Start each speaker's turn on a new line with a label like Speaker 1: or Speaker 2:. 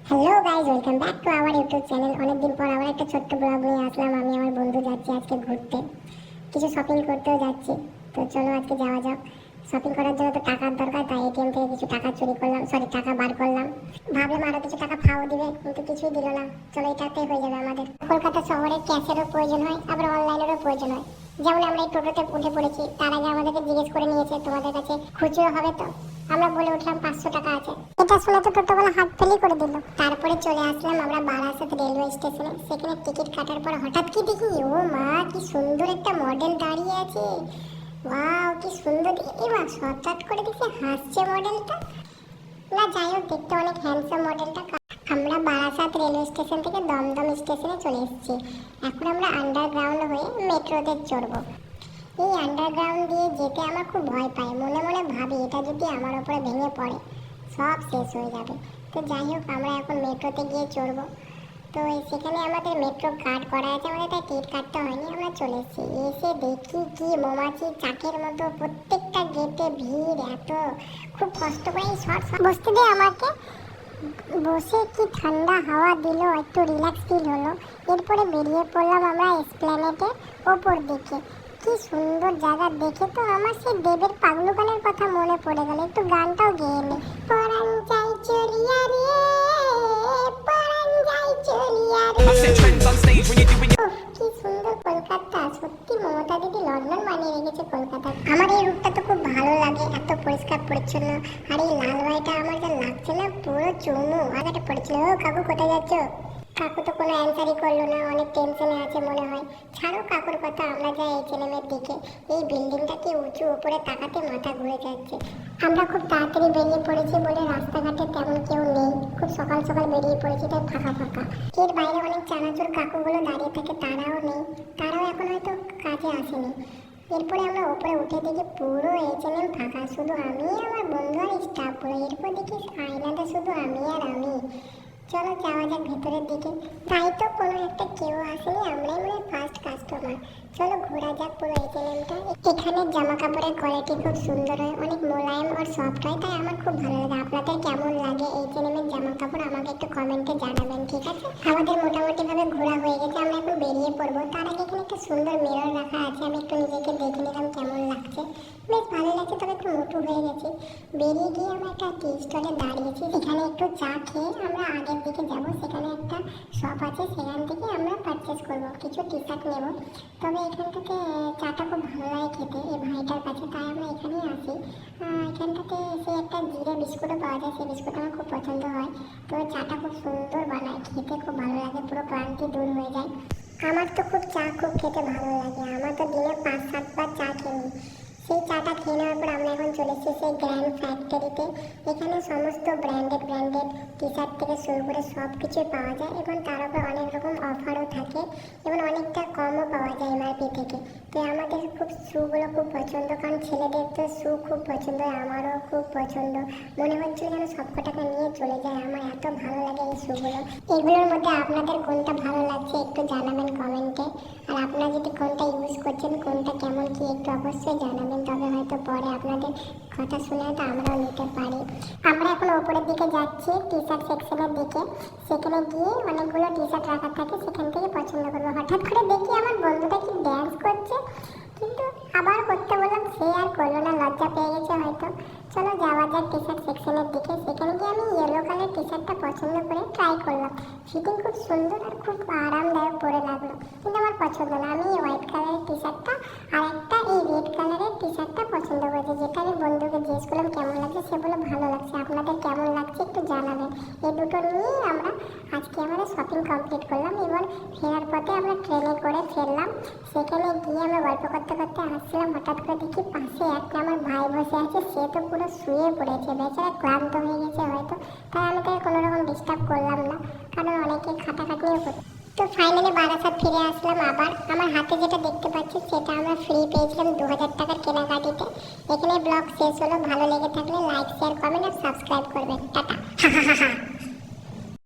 Speaker 1: Hello guys, welcome back to our YouTube channel. অনেকদিন পর আবার একটা ছোট্ট ব্লগ নিয়ে আসলাম। আমি আমার বন্ধু যাচ্ছি আজকে ঘুরতে, কিছু শপিং করতেও যাচ্ছি। তো চলো আজকে যাওয়া যাক। শপিং করার জন্য তো টাকার দরকার, তাই এটিএম থেকে কিছু টাকা চুরি করলাম, টাকা বার করলাম। ভাবলাম আরও কিছু টাকা ফাও দিবে, কিন্তু কিছুই দিল না। চলো এটাতেই হয়ে যাবে আমাদের। কলকাতা শহরে ক্যাশেরও প্রয়োজন হয়, আবার অনলাইনেরও প্রয়োজন হয়। যেমন আমরা এই টোটোতে উঠে পড়েছি, তার আগে আমাদেরকে জিজ্ঞেস করে নিয়েছে তোমাদের কাছে খুচরো হবে তো। আমরা বলে উঠলাম 500 টাকা আছে। এটা শুনে তো টোটোওয়ালা হাত ফেলি করে দিল। তারপরে চলে আসলাম আমরা বারাসাত রেলওয়ে স্টেশনে। সেখানে টিকিট কাটার পর হঠাৎ কি দেখি, ও মা কি সুন্দর একটা মডেল দাঁড়িয়ে আছে। ওয়াও কি সুন্দর দেখি। এবার হঠাৎ করে দেখি হাসছে মডেলটা। না যাই হোক, দেখতে অনেক হ্যান্ডসাম মডেলটা। আমরা বারাসাত রেলওয়ে স্টেশন থেকে দমদম স্টেশনে চলে এসেছি। এখন আমরা আন্ডারগ্রাউন্ড হয়ে মেট্রোতে চড়বো। এই আন্ডারগ্রাউন্ড দিয়ে যেতে আমার খুব ভয় পায়। মনে মনে ভাবি এটা যদি আমার উপরে ভেঙে পড়ে সব শেষ হয়ে যাবে। তো যাই হোক, আমরা এখন মেট্রোতে গিয়ে চড়বো। তো সেখানে আমাদের মেট্রো কার্ড করা আছে, আমাদের তাই টিকিট কাটতে হয়নি। আমরা চলে এসেছি। এসে দেখি কি মৌমাছি চাকের মতো প্রত্যেকটা গেটে ভিড় এত। খুব কষ্ট করে এই শর্ট বসতে দিয়ে আমাকে বসে কি ঠান্ডা হাওয়া দিল, একটু রিল্যাক্স ফিল হলো। এরপরে বেরিয়ে পড়লাম আমরা এসপ্ল্যানেডের ওপর দিকে। কি সুন্দর জায়গা দেখে তো আমার সেই দেবের পাগলু গানের কথা মনে পড়ে গেল। একটু গানটাও গেয়ে নে। পরাণ যাই চলিয়া রে, পরাণ যাই চলিয়া রে। কি সুন্দর কলকাতা, সত্যি মমতা দিদি লন্ডন বানিয়ে রেখেছে কলকাতা। আমার এই রূপটা তো খুব ভালো লাগে, এত পরিষ্কার পরিচ্ছন্ন। আর এই লাল ভাইটা আমার যা লাগছে না, পুরো চুমু আগাটা পড়েছিল। ও কাকু কোথায় যাচ্ছ? কাকু তো কোনো অ্যান্সারই করলো না, অনেক টেনশনে আছে মনে হয়। ছাড়ো কাকুর কথা, আমরা যাই এইচএনএমের দিকে। এই বিল্ডিংটা কি উঁচু, উপরে তাকাতে মাথা ঘুরে যাচ্ছে। আমরা খুব তাড়াতাড়ি বেরিয়ে পড়েছি বলে রাস্তাঘাটে তেমন কেউ নেই। খুব সকাল সকাল বেরিয়ে পড়েছি, তাই ফাঁকা ফাঁকা। এর বাইরে অনেক চানাচুর কাকুগুলো দাঁড়িয়ে থাকে, তারাও নেই। তারাও এখন হয়তো কাজে আসেনি। এরপরে আমরা উপরে উঠে দেখি পুরো এইচএনএম ফাঁকা, শুধু আমি, আমার বন্ধু আর স্টাফগুলো। এরপর দেখি আয়নাতে শুধু আমি আর আমি। চলো যাওয়া যাক ভেতরের দিকে। তাই তো কোনো একটা কেউ আসেনি, আমরাই মানে ফার্স্ট কাস্টমার। চলো ঘোরা যাক পুরো এইচএনএমটা। এখানে জামা কাপড়ের কোয়ালিটি খুব সুন্দর হয়, অনেক মোলায়েম আর সফট হয়, তাই আমার খুব ভালো লাগে। আপনাদের কেমন লাগে এইচএনএমের জামা কাপড় আমাকে একটু কমেন্টে জানাবেন, ঠিক আছে? আমাদের মোটামুটি ভাবে ঘোরা হয়ে গেছে, আমরা এখন বেরিয়ে পড়বো। তার আগে এখানে একটা সুন্দর মিরর রাখা আছে, আমি একটু নিজেকে দেখে নিলাম কেমন লাগছে। বেশ ভালো লাগছে, তবে একটু মোটু হয়ে গেছি। বেরিয়ে গিয়ে আমরা একটা টি স্টলে দাঁড়িয়েছি। এখানে একটু চা খেয়ে আমরা আগের দিকে যাব। সেখানে একটা শপ আছে, সেখান থেকে আমরা পারচেস করব, কিছু টি শার্ট নেব। তবে এখান থেকে চাটা খুব ভালো লাগে খেতে এই ভাইটার কাছে, তাই আমরা এখানেই আসি। এখানটাতে এসে একটা জিরে বিস্কুটও পাওয়া যায়, সেই বিস্কুট আমার খুব পছন্দ হয়। তো চাটা খুব সুন্দর বানায়, খেতে খুব ভালো লাগে, পুরো ক্লান্তি দূর হয়ে যায়। আমার তো চা খুব খেতে ভালো লাগে, আমার তো দিনে 5-7 বার চা খেয়ে নিই। সেই চাটা খেয়ে নেওয়ার পর আমরা এখন চলে এসেছি সেই গ্র্যান্ড ফ্যাক্টরিতে। এখানে সমস্ত ব্র্যান্ডেড টি শার্ট থেকে শুরু করে সব কিছুই পাওয়া যায়, এবং তার উপর অনেক রকম অফারও থাকে, এবং অনেকটা কমও পাওয়া যায় এমআরপি থেকে। তো আমাদের খুব শুগুলো খুব পছন্দ, কারণ ছেলেদের তো শু খুব পছন্দ, আমারও খুব পছন্দ। মনে হচ্ছিল যেন সবকটাকে নিয়ে চলে যায়, আমার এত ভালো লাগে এই শুগুলো। এগুলোর মধ্যে আপনাদের কোনটা ভালো লাগছে একটু জানাবেন কমেন্টে। আর আপনারা যদি কোনটা ইউজ করছেন, কোনটা কেমন কি একটু অবশ্যই জানাবেন, তবে হয়তো পরে আপনাদের কথা শুনে হয়তো আমরাও নিতে পারি। আমরা এখন ওপরের দিকে যাচ্ছি টি শার্ট সেকশনের দিকে। সেখানে গিয়ে অনেকগুলো টি শার্ট রাখা থাকে, সেখান থেকে পছন্দ করবো। হঠাৎ করে দেখি আমার বন্ধুটা কি ড্যান্স করছে, কিন্তু আবার করতে বললাম, সে আর করলো না, লজ্জা পেয়ে গেছে হয়তো। চলো যাওয়া যাক টি শার্ট সেকশনের দিকে। সেখানে গিয়ে আমি ইয়েলো কালার টি শার্টটা পছন্দ করে ট্রাই করলাম। ফিটিং খুব সুন্দর আর খুব আরামদায়ক পরে লাগলো, কিন্তু আমার পছন্দ না। আমি এই হোয়াইট কালারের টি শার্টটা আর একটা এই রেড কালারের টি শার্টটা পছন্দ করেছি, যেটা আমি বন্ধুকে জিজ্ঞেস করলাম কেমন লাগছে, সে বলে ভালো লাগছে। আপনাদের কেমন লাগছে একটু জানাবেন। এই দুটো নিয়েই আমরা আজকে আমাদের শপিং কমপ্লিট করলাম, এবং ফেরার পথে আমরা ট্রেনে করে ফিরলাম। সেখানে গিয়ে আমরা গল্প করতে করতে আসছিলাম, হঠাৎ করে দেখি পাশে একটা আমার ভাই বসে আছে, সে তো পুরো শুয়ে পড়েছে, বেচারা ক্লান্ত হয়ে গেছে হয়তো, তাই আমি তাকে কোনো রকম ডিস্টার্ব করলাম না, কারণ অনেকে খাটাখাটনিও করছে। তো ফাইনালি বারাসাত ফিরে আসলাম আবার। আমার হাতে যেটা দেখতে পাচ্ছি সেটা আমরা ফ্রি পেয়েছিলাম 2000 টাকার কেনাকাটিতে। এখানে ব্লগ শেষ হলো। ভালো লেগে থাকলে লাইক, শেয়ার, কমেন্ট আর সাবস্ক্রাইব করবেন। টাটা।